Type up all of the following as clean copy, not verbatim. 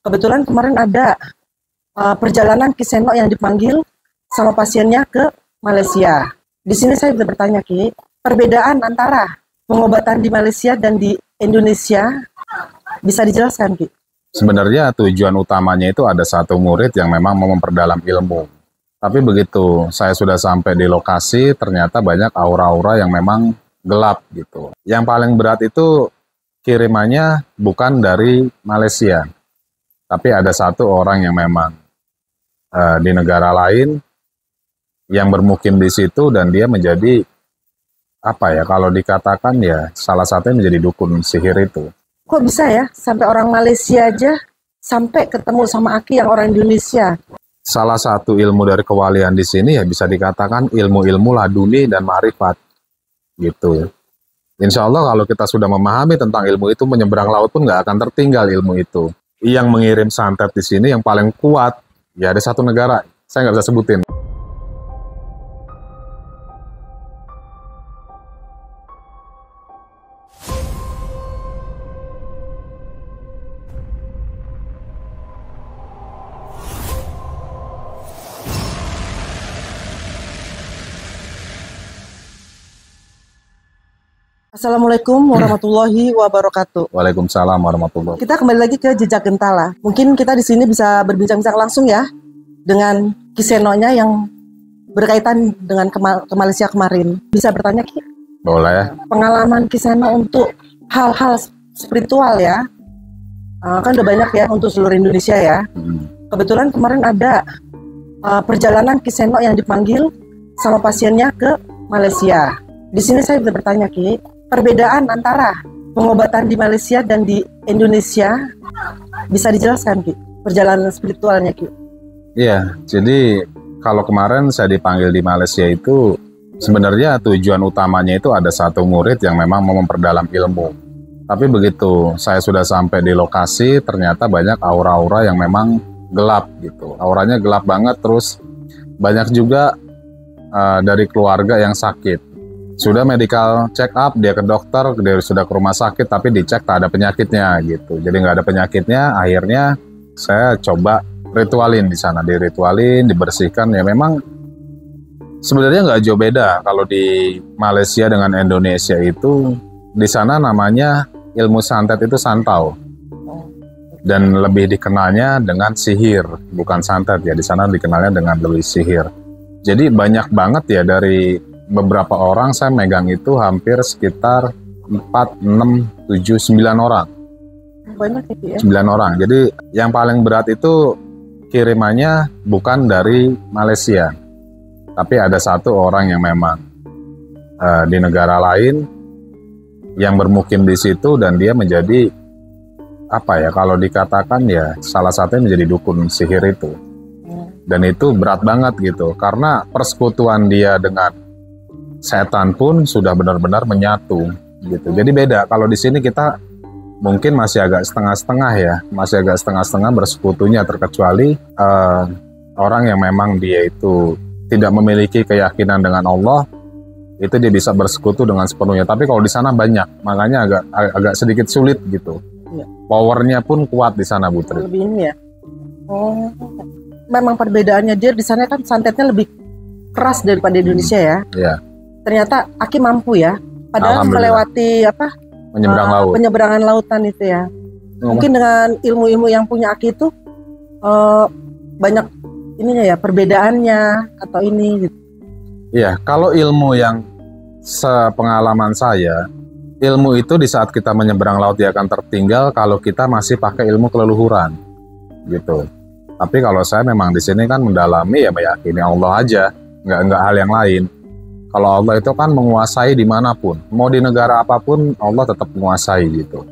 Kebetulan kemarin ada perjalanan Ki Seno yang dipanggil sama pasiennya ke Malaysia. Di sini saya bisa bertanya, Ki, perbedaan antara pengobatan di Malaysia dan di Indonesia bisa dijelaskan, Ki? Sebenarnya tujuan utamanya itu ada satu murid yang memang mau memperdalam ilmu. Tapi begitu saya sudah sampai di lokasi, ternyata banyak aura-aura yang memang gelap gitu. Yang paling berat itu kirimannya bukan dari Malaysia, tapi ada satu orang yang memang di negara lain yang bermukim di situ, dan dia menjadi apa ya, kalau dikatakan ya salah satunya menjadi dukun sihir itu. Kok bisa ya sampai orang Malaysia aja sampai ketemu sama Aki yang orang Indonesia? Salah satu ilmu dari kewalian di sini ya bisa dikatakan ilmu-ilmu laduni dan ma'rifat gitu. Insya Allah kalau kita sudah memahami tentang ilmu itu, menyeberang laut pun nggak akan tertinggal ilmu itu. Yang mengirim santet di sini yang paling kuat ya ada satu negara, saya nggak bisa sebutin. Assalamualaikum warahmatullahi wabarakatuh. Waalaikumsalam warahmatullahi. Kita kembali lagi ke Jejak Gentala. Mungkin kita di sini bisa berbincang-bincang langsung ya dengan Ki Seno-nya yang berkaitan dengan ke Malaysia kemarin. Bisa bertanya, Ki? Boleh. Pengalaman Ki Seno untuk hal-hal spiritual ya. Kan udah banyak ya untuk seluruh Indonesia ya. Kebetulan kemarin ada perjalanan Ki Seno yang dipanggil sama pasiennya ke Malaysia. Di sini saya bisa bertanya, Ki, perbedaan antara pengobatan di Malaysia dan di Indonesia bisa dijelaskan, Ki? Perjalanan spiritualnya, Ki? Iya, jadi kalau kemarin saya dipanggil di Malaysia itu sebenarnya tujuan utamanya itu ada satu murid yang memang mau memperdalam ilmu. Tapi begitu saya sudah sampai di lokasi, ternyata banyak aura-aura yang memang gelap gitu. Auranya gelap banget, terus banyak juga dari keluarga yang sakit. Sudah medical check up, dia ke dokter, dia sudah ke rumah sakit, tapi dicek tak ada penyakitnya gitu. Jadi nggak ada penyakitnya, akhirnya saya coba ritualin di sana, diritualin, dibersihkan. Ya memang sebenarnya nggak jauh beda kalau di Malaysia dengan Indonesia itu. Di sana namanya ilmu santet itu santau, dan lebih dikenalnya dengan sihir, bukan santet ya. Di sana dikenalnya dengan lebih sihir. Jadi banyak banget ya, dari beberapa orang saya megang itu hampir sekitar 4, 6, 7, 9 orang. Banyak ya? 9 orang. Jadi yang paling berat itu kirimannya bukan dari Malaysia, tapi ada satu orang yang memang di negara lain yang bermukim di situ, dan dia menjadi apa ya, kalau dikatakan ya salah satunya menjadi dukun sihir itu. Dan itu berat banget gitu, karena persekutuan dia dengan setan pun sudah benar-benar menyatu gitu. Jadi beda. Kalau di sini kita mungkin masih agak setengah-setengah ya, masih agak setengah-setengah bersekutunya, terkecuali orang yang memang dia itu tidak memiliki keyakinan dengan Allah, itu dia bisa bersekutu dengan sepenuhnya. Tapi kalau di sana banyak, makanya agak sedikit sulit gitu. Ya. Powernya pun kuat di sana, Bu Tri. Lebih ini ya. Oh, memang perbedaannya dia di sana kan santetnya lebih keras daripada Indonesia ya. Iya. Ternyata Aki mampu ya, padahal melewati menyeberang laut. Penyeberangan lautan itu ya. Mungkin dengan ilmu-ilmu yang punya Aki itu banyak ininya ya, perbedaannya atau ini gitu. Iya, kalau ilmu yang sepengalaman saya, ilmu itu di saat kita menyeberang laut dia akan tertinggal kalau kita masih pakai ilmu keleluhuran gitu. Tapi kalau saya memang di sini kan mendalami ya, meyakini Allah aja, nggak hal yang lain. Kalau Allah itu kan menguasai dimanapun, mau di negara apapun Allah tetap menguasai gitu.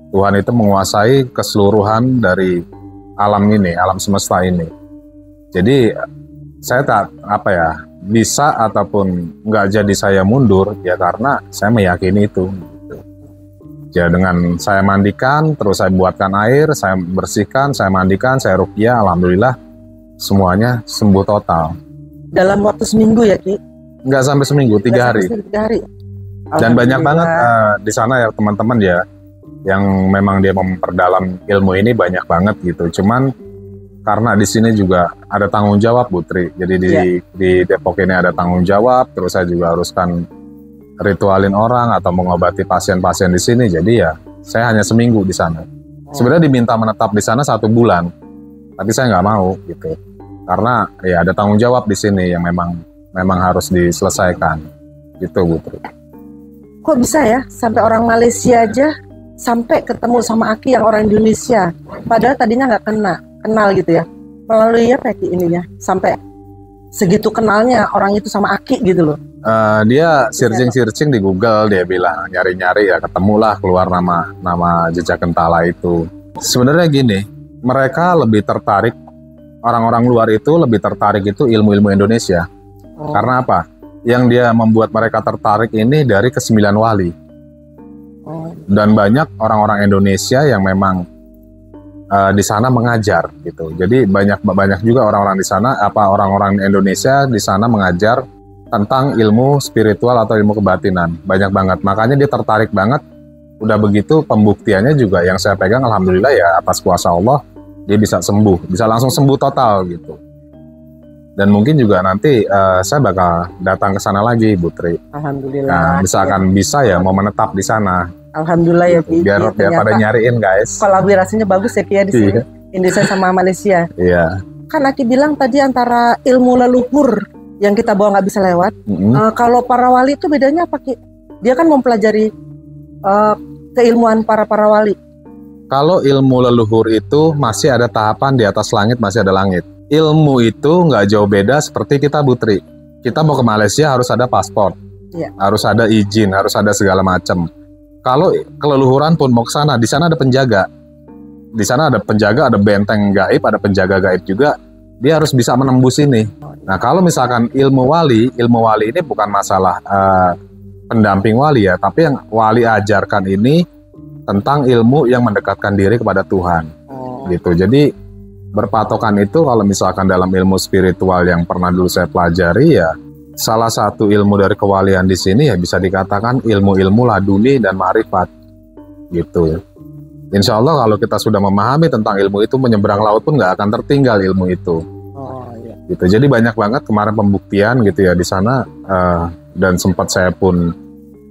Tuhan itu menguasai keseluruhan dari alam ini, alam semesta ini. Jadi saya tak bisa ataupun nggak jadi saya mundur ya, karena saya meyakini itu. Gitu. Ya dengan saya mandikan, terus saya buatkan air, saya bersihkan, saya mandikan, saya ruqyah, alhamdulillah semuanya sembuh total. Dalam waktu seminggu ya, Ki? Nggak sampai seminggu, 3 hari. 3 hari. Dan banyak banget di sana ya teman-teman ya, yang memang dia memperdalam ilmu ini banyak banget gitu. Cuman karena di sini juga ada tanggung jawab, Bu Tri. Jadi di Depok ini ada tanggung jawab, terus saya juga haruskan ritualin orang atau mengobati pasien-pasien di sini. Jadi ya saya hanya seminggu di sana. Sebenarnya diminta menetap di sana 1 bulan, tapi saya nggak mau gitu. Karena ya ada tanggung jawab di sini yang memang harus diselesaikan. Gitu, Bu Tri. Kok bisa ya sampai orang Malaysia aja sampai ketemu sama Aki yang orang Indonesia, padahal tadinya nggak kenal gitu ya, melalui apa Ki ininya sampai segitu kenalnya orang itu sama Aki gitu loh. Dia searching di Google, dia bilang nyari-nyari ya ketemulah keluar nama Jejak Gentala itu. Sebenarnya gini, mereka lebih tertarik, orang-orang luar itu lebih tertarik itu ilmu-ilmu Indonesia. Karena apa? Yang dia membuat mereka tertarik ini dari ke-9 wali. Dan banyak orang-orang Indonesia yang memang di sana mengajar gitu. Jadi banyak juga orang-orang di sana, orang-orang Indonesia di sana mengajar tentang ilmu spiritual atau ilmu kebatinan. Banyak banget. Makanya dia tertarik banget. Udah begitu pembuktiannya juga yang saya pegang, alhamdulillah ya atas kuasa Allah dia bisa sembuh, bisa langsung sembuh total gitu. Dan mungkin juga nanti saya bakal datang ke sana lagi, Bu Tri. Alhamdulillah. Nah, misalkan bisa ya mau menetap di sana. Alhamdulillah ya Ki. Biar pada nyariin guys. Kolaborasinya bagus ya Ki ya di sini. Indonesia sama Malaysia. Iya. Kan Aki bilang tadi antara ilmu leluhur yang kita bawa nggak bisa lewat. Kalau para wali itu bedanya apa Ki? Dia kan mempelajari keilmuan para wali. Kalau ilmu leluhur itu masih ada tahapan di atas langit, masih ada langit. Ilmu itu nggak jauh beda seperti kita, Bu Tri. Kita mau ke Malaysia harus ada paspor, harus ada izin, harus ada segala macam. Kalau keleluhuran pun mau ke sana, di sana ada penjaga. Di sana ada penjaga, ada benteng gaib, ada penjaga gaib juga. Dia harus bisa menembus ini. Nah, kalau misalkan ilmu wali ini bukan masalah pendamping wali ya, tapi yang wali ajarkan ini tentang ilmu yang mendekatkan diri kepada Tuhan. Gitu. Jadi berpatokan itu kalau misalkan dalam ilmu spiritual yang pernah dulu saya pelajari ya, salah satu ilmu dari kewalian di sini ya bisa dikatakan ilmu-ilmu laduni dan ma'rifat gitu. Insya Allah kalau kita sudah memahami tentang ilmu itu, menyeberang laut pun nggak akan tertinggal ilmu itu. Gitu. Jadi banyak banget kemarin pembuktian gitu ya di sana, dan saya pun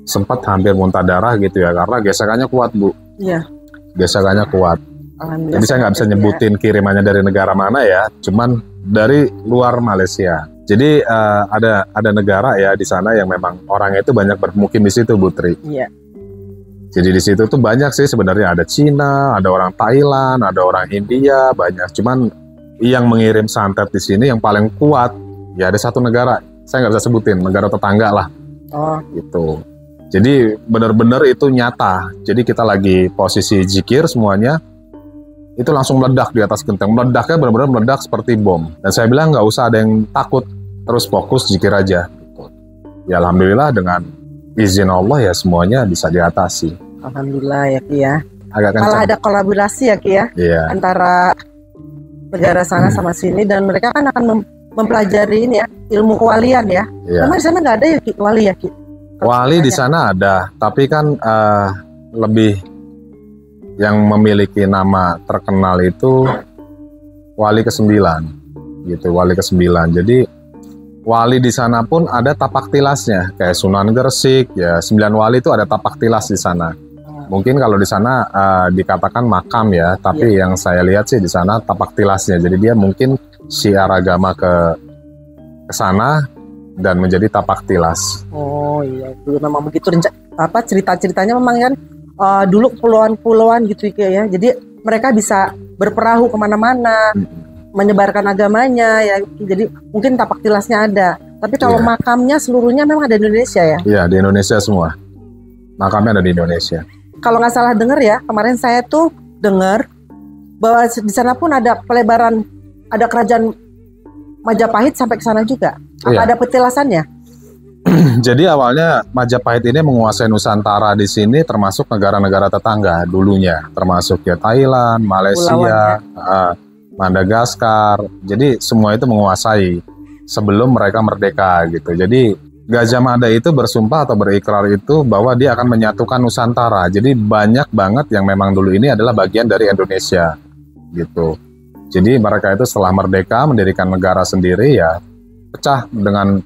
sempat hampir muntah darah gitu ya karena gesekannya kuat, Bu. Iya. Gesekannya kuat. Jadi saya nggak bisa nyebutin kirimannya dari negara mana ya, cuman dari luar Malaysia. Jadi ada negara ya di sana yang memang orangnya itu banyak bermukim di situ, Bu Tri. Iya. Jadi di situ tuh banyak sih sebenarnya, ada Cina, ada orang Thailand, ada orang India, banyak. Cuman yang mengirim santet di sini yang paling kuat ya ada satu negara, saya nggak bisa sebutin, negara tetangga lah. Gitu. Jadi benar-benar itu nyata. Jadi kita lagi posisi zikir semuanya, itu langsung meledak di atas genteng. Meledaknya benar-benar meledak seperti bom. Dan saya bilang nggak usah ada yang takut, terus fokus zikir aja. Ya alhamdulillah dengan izin Allah ya semuanya bisa diatasi. Alhamdulillah ya Ki ya. Agak kencang. Malah ada kolaborasi ya Ki ya. Iya. Antara negara sana sama sini, dan mereka kan akan mempelajari ini ya, ilmu kewalian ya. Iya. Memang di sana nggak ada ya Ki, wali ya Ki? Wali di sana ada, tapi kan lebih yang memiliki nama terkenal itu wali ke-9 gitu, wali ke-9. Jadi wali di sana pun ada tapak tilasnya, kayak Sunan Gresik ya, 9 wali itu ada tapak tilas di sana. Mungkin kalau di sana dikatakan makam ya, tapi yang saya lihat sih di sana tapak tilasnya. Jadi dia mungkin syiar agama ke sana dan menjadi tapak tilas. Oh iya, itu memang begitu cerita-ceritanya memang kan dulu pulauan-pulauan gitu ya. Jadi mereka bisa berperahu kemana-mana, menyebarkan agamanya ya. Jadi mungkin tapak tilasnya ada. Tapi kalau makamnya seluruhnya memang ada di Indonesia ya? Iya, di Indonesia semua. Makamnya ada di Indonesia. Kalau nggak salah dengar ya, kemarin saya tuh dengar bahwa di sana pun ada pelebaran, ada kerajaan Majapahit sampai ke sana juga. Apa ada petilasannya? Jadi awalnya Majapahit ini menguasai Nusantara di sini, termasuk negara-negara tetangga dulunya, termasuk ya Thailand, Malaysia, Madagaskar. Jadi semua itu menguasai sebelum mereka merdeka gitu. Jadi Gajah Mada itu bersumpah atau berikrar itu bahwa dia akan menyatukan Nusantara. Jadi banyak banget yang memang dulu ini adalah bagian dari Indonesia gitu. Jadi mereka itu setelah merdeka mendirikan negara sendiri ya pecah dengan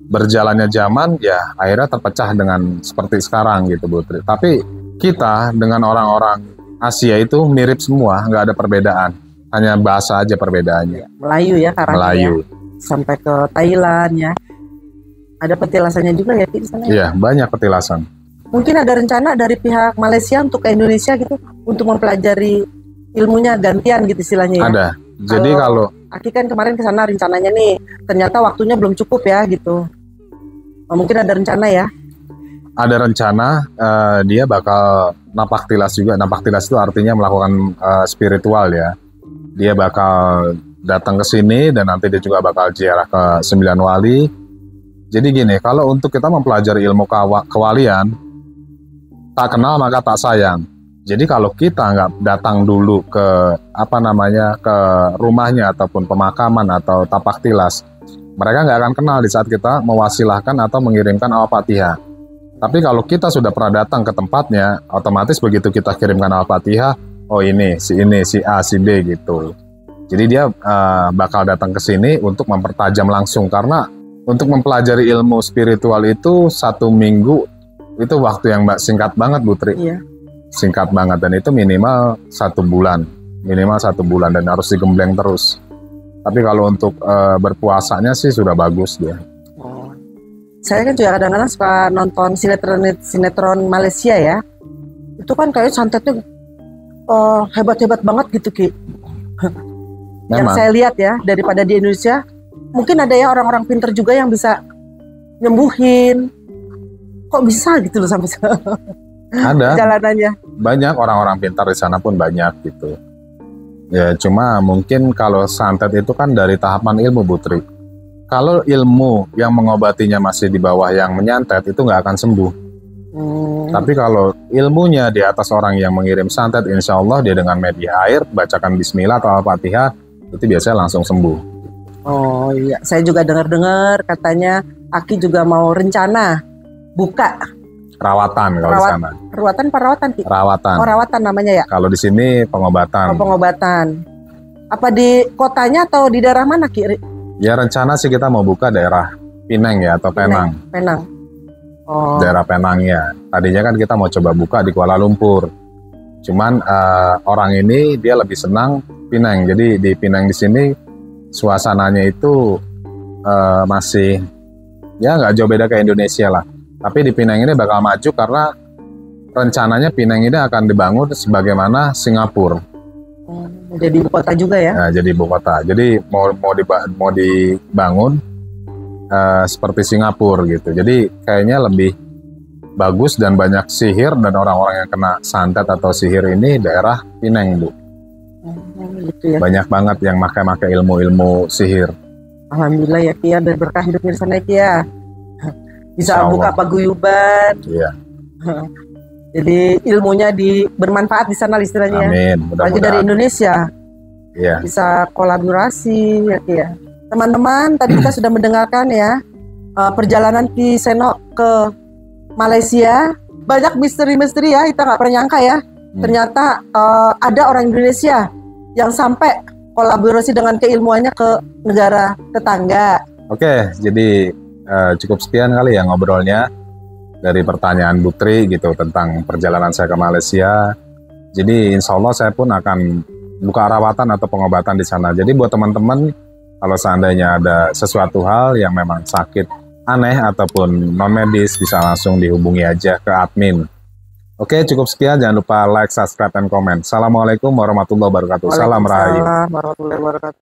berjalannya zaman ya akhirnya terpecah dengan seperti sekarang gitu Bu Tri. Tapi kita dengan orang-orang Asia itu mirip semua, nggak ada perbedaan. Hanya bahasa aja perbedaannya. Melayu ya karena Melayu. Ya. Sampai ke Thailand ya. Ada petilasannya juga ya di sana. Iya, banyak petilasan. Mungkin ada rencana dari pihak Malaysia untuk ke Indonesia gitu untuk mempelajari ilmunya gantian gitu istilahnya ya. Ada. Jadi kalau Aki kan kemarin ke sana rencananya nih, ternyata waktunya belum cukup ya gitu. Mungkin ada rencana ya. Ada rencana dia bakal napak tilas juga. Napak tilas itu artinya melakukan spiritual ya. Dia bakal datang ke sini dan nanti dia juga bakal ziarah ke 9 wali. Jadi gini, kalau untuk kita mempelajari ilmu kewalian, tak kenal maka tak sayang. Jadi kalau kita nggak datang dulu ke ke rumahnya ataupun pemakaman atau tapak tilas, mereka nggak akan kenal di saat kita mewasilahkan atau mengirimkan Al-Fatihah. Tapi kalau kita sudah pernah datang ke tempatnya, otomatis begitu kita kirimkan Al-Fatihah, oh ini, si A, si B gitu. Jadi dia bakal datang ke sini untuk mempertajam langsung karena untuk mempelajari ilmu spiritual itu 1 minggu itu waktu yang singkat banget Bu Tri. Iya. Singkat banget dan itu minimal 1 bulan. Minimal 1 bulan dan harus digembleng terus. Tapi kalau untuk berpuasanya sih sudah bagus dia. Oh. Saya kan juga kadang-kadang suka nonton sinetron Malaysia ya. Itu kan kayak santetnya hebat-hebat banget gitu Ki. Yang saya lihat ya daripada di Indonesia. Mungkin ada ya orang-orang pinter juga yang bisa nyembuhin. Kok bisa gitu loh sampai ada jalanannya. Banyak orang-orang pintar di sana pun banyak gitu. Ya cuma mungkin kalau santet itu kan dari tahapan ilmu Bu Tri. Kalau ilmu yang mengobatinya masih di bawah yang menyantet itu nggak akan sembuh. Tapi kalau ilmunya di atas orang yang mengirim santet, insya Allah dia dengan media air bacakan Bismillah atau Al-Fatihah itu biasanya langsung sembuh. Oh iya, saya juga dengar-dengar katanya Aki juga mau rencana buka rawatan kalau di sana. Perawatan Ki? Rawatan. Oh, rawatan namanya ya? Kalau di sini pengobatan. Oh, pengobatan. Apa di kotanya atau di daerah mana Ki? Ya rencana sih kita mau buka daerah Pinang ya atau Penang. Penang. Oh. Daerah Penang ya. Tadinya kan kita mau coba buka di Kuala Lumpur. Cuman orang ini dia lebih senang Pinang. Jadi di Pinang di sini suasananya itu masih ya nggak jauh beda kayak Indonesia lah. Tapi di Pinang ini bakal maju karena rencananya Pinang ini akan dibangun sebagaimana Singapura. Jadi ibu kota juga ya? Nah, jadi ibu kota. Jadi mau dibangun seperti Singapura gitu. Jadi kayaknya lebih bagus dan banyak sihir dan orang-orang yang kena santet atau sihir ini daerah Pinang Bu. Gitu ya. Banyak banget yang pakai ilmu-ilmu sihir. Alhamdulillah ya Ki ya, berkah hidupnya di sana Ki ya. Bisa buka paguyuban. Iya. Jadi ilmunya bermanfaat di sana istilahnya. Amin. Lagi dari Indonesia. Iya. Bisa kolaborasi ya Ki ya. Teman-teman, tadi kita sudah mendengarkan ya perjalanan Ki Seno ke Malaysia. Banyak misteri-misteri ya, kita nggak pernah nyangka ya. Ternyata ada orang Indonesia yang sampai kolaborasi dengan keilmuannya ke negara tetangga. Oke, jadi cukup sekian kali ya ngobrolnya dari pertanyaan Bu Tri gitu tentang perjalanan saya ke Malaysia. Jadi insya Allah saya pun akan buka rawatan atau pengobatan di sana. Jadi buat teman-teman kalau seandainya ada sesuatu hal yang memang sakit aneh ataupun non medis bisa langsung dihubungi aja ke admin. Oke, cukup sekian. Jangan lupa like, subscribe, dan komen. Assalamualaikum warahmatullahi wabarakatuh. Salam Rahayu. Warahmatullahi wabarakatuh.